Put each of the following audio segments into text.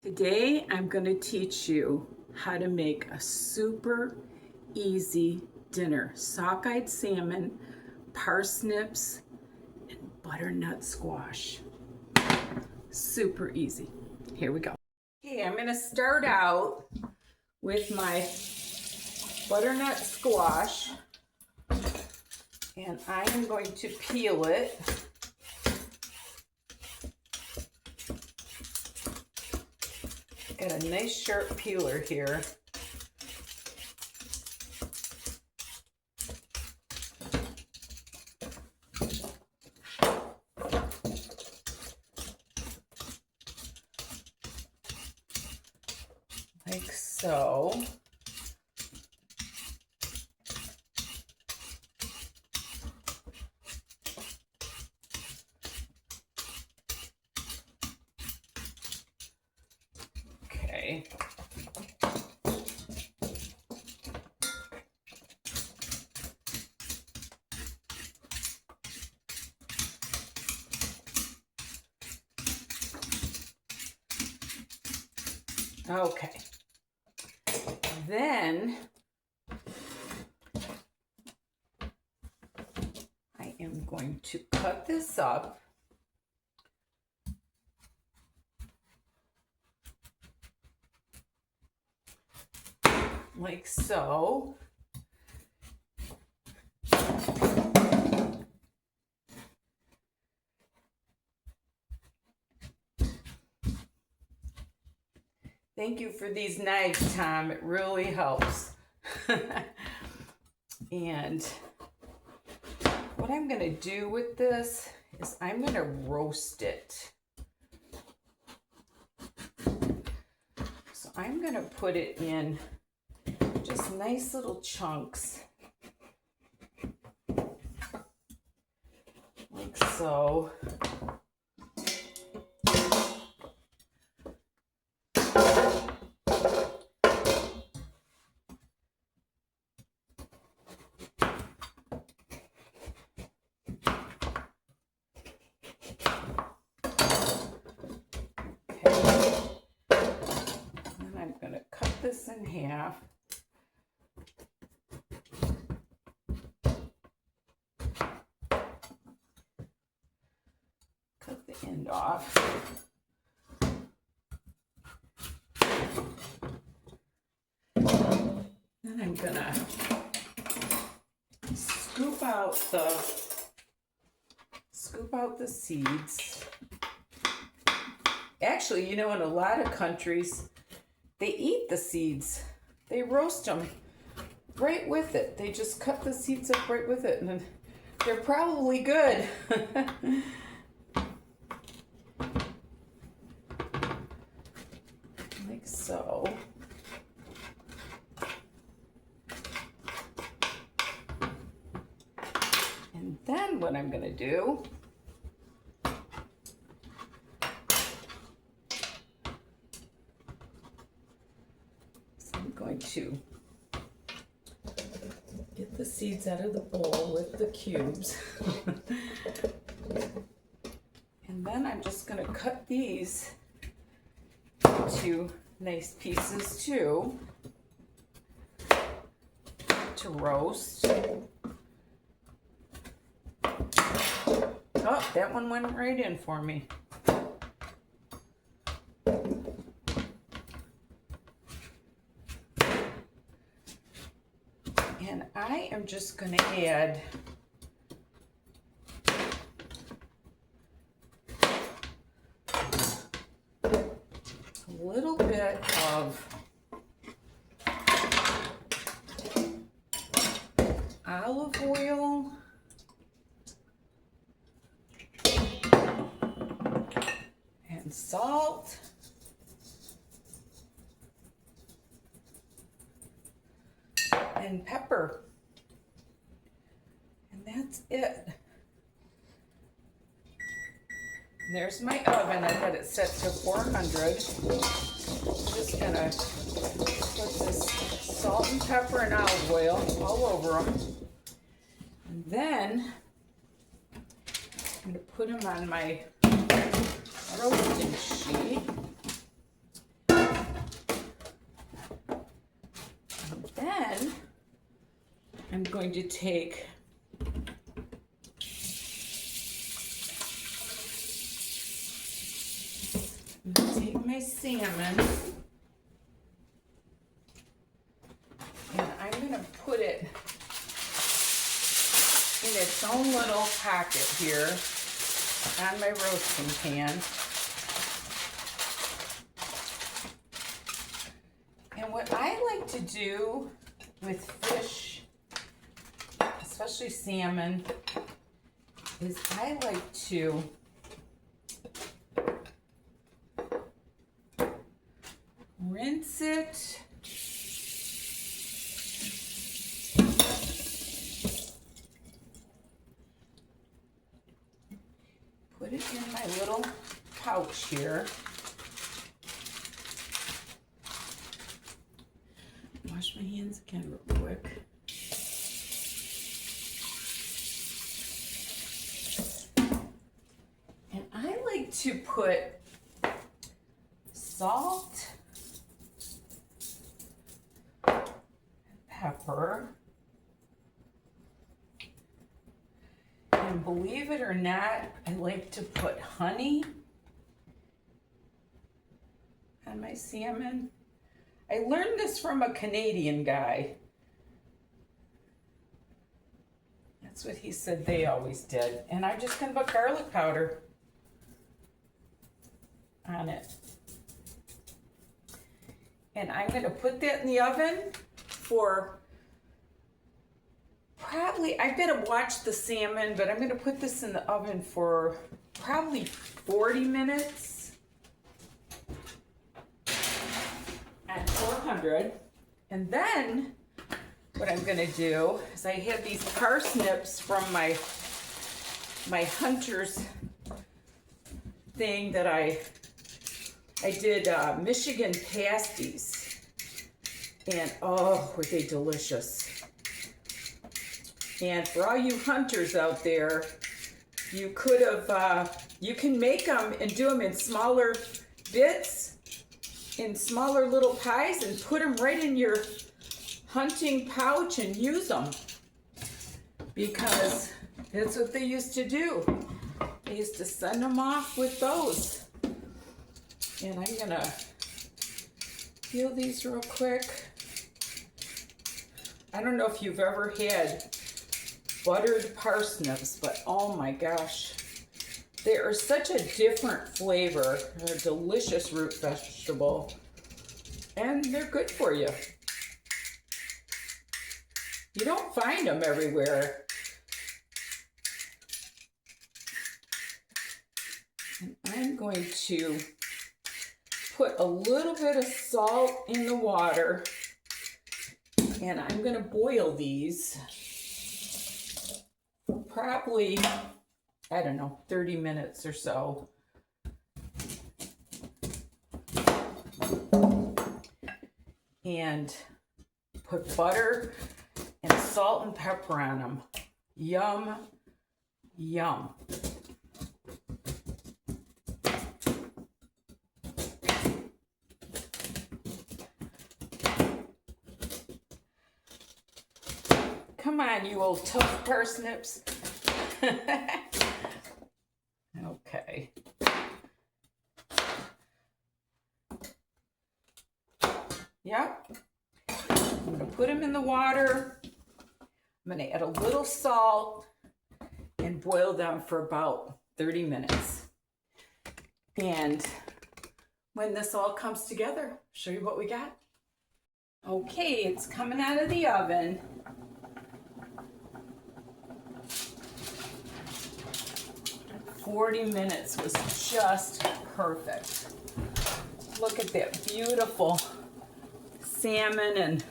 Today I'm going to teach you how to make a super easy dinner. Sockeye salmon, parsnips, and butternut squash. Super easy. Here we go. Okay, I'm going to start out with my butternut squash, and I am going to peel it. Got a nice sharp peeler here. Like so. Okay. Okay. Then I am going to cut this up. Like so. Thank you for these knives, Tom. It really helps. And what I'm going to do with this is I'm going to roast it. So I'm going to put it in just nice little chunks. Like so. This in half. Cut the end off. Then I'm gonna scoop out the seeds. Actually, you know, in a lot of countries, they eat the seeds. They roast them right with it. They just cut the seeds up right with it, and they're probably good. Like so. And then what I'm gonna do to get the seeds out of the bowl with the cubes. And then I'm just going to cut these into nice pieces too to roast. Oh, that one went right in for me. And I am just going to add a little bit of olive oil and salt. And pepper, and that's it. And there's my oven. I had it set to 400. I'm just gonna put this salt and pepper and olive oil all over them, and then I'm gonna put them on my roasting sheet. I'm going to take my salmon, and I'm going to put it in its own little pocket here on my roasting pan. And what I like to do with fish, especially salmon, is I like to rinse it, put it in my little pouch here, wash my hands again real quick. And I like to put salt, pepper, and believe it or not, I like to put honey on my salmon. I learned this from a Canadian guy. That's what he said they always did. And I'm just gonna put garlic powder on it. And I'm gonna put that in the oven for probably, I better watch the salmon, but I'm going to put this in the oven for probably 40 minutes at 400. And then what I'm going to do is I have these parsnips from my hunter's thing that I did Michigan pasties, and oh, were they delicious. And for all you hunters out there, you could have, you can make them and do them in smaller bits, in smaller little pies, and put them right in your hunting pouch and use them. Because that's what they used to do. They used to send them off with those. And I'm gonna peel these real quick. I don't know if you've ever had buttered parsnips, but oh my gosh, they are such a different flavor. They're a delicious root vegetable, and they're good for you. You don't find them everywhere. And I'm going to put a little bit of salt in the water, and I'm going to boil these for probably, I don't know, 30 minutes or so. And put butter and salt and pepper on them. Yum, yum. Come on, you old tough parsnips. Okay. Yep. I'm going to put them in the water. I'm going to add a little salt and boil them for about 30 minutes. And when this all comes together, I'll show you what we got. Okay, it's coming out of the oven. "40 minutes was just perfect. Look at that beautiful salmon and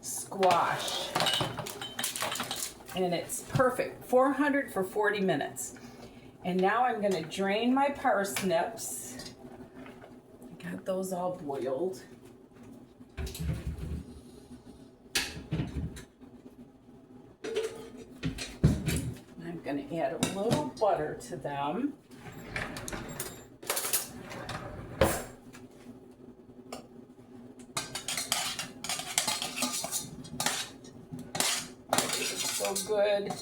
squash. And it's perfect. 400 for 40 minutes. And now I'm going to drain my parsnips. I got those all boiled. I'm going to add a little butter to them. so good.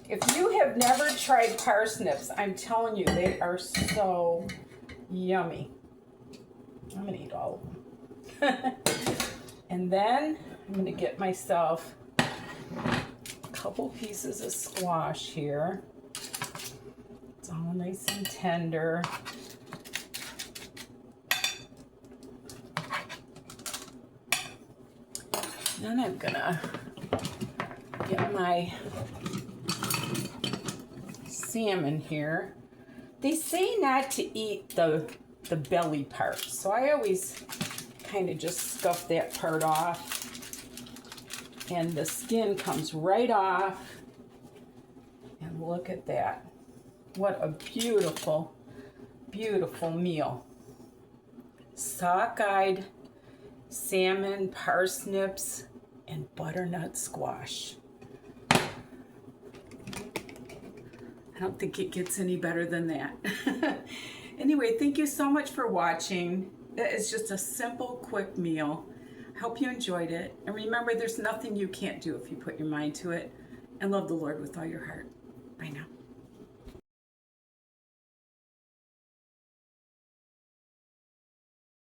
If you have never tried parsnips, I'm telling you, they are so yummy. I'm gonna eat all of them. And then I'm gonna get myself a couple pieces of squash here. It's all nice and tender. Then I'm gonna get my salmon here. They say not to eat the belly part, so I always kind of just scuff that part off. And the skin comes right off. And look at that. What a beautiful, beautiful meal. Sockeye salmon, parsnips, and butternut squash. I don't think it gets any better than that. Anyway, thank you so much for watching. That is just a simple, quick meal. I hope you enjoyed it. And remember, there's nothing you can't do if you put your mind to it. And love the Lord with all your heart. Bye now.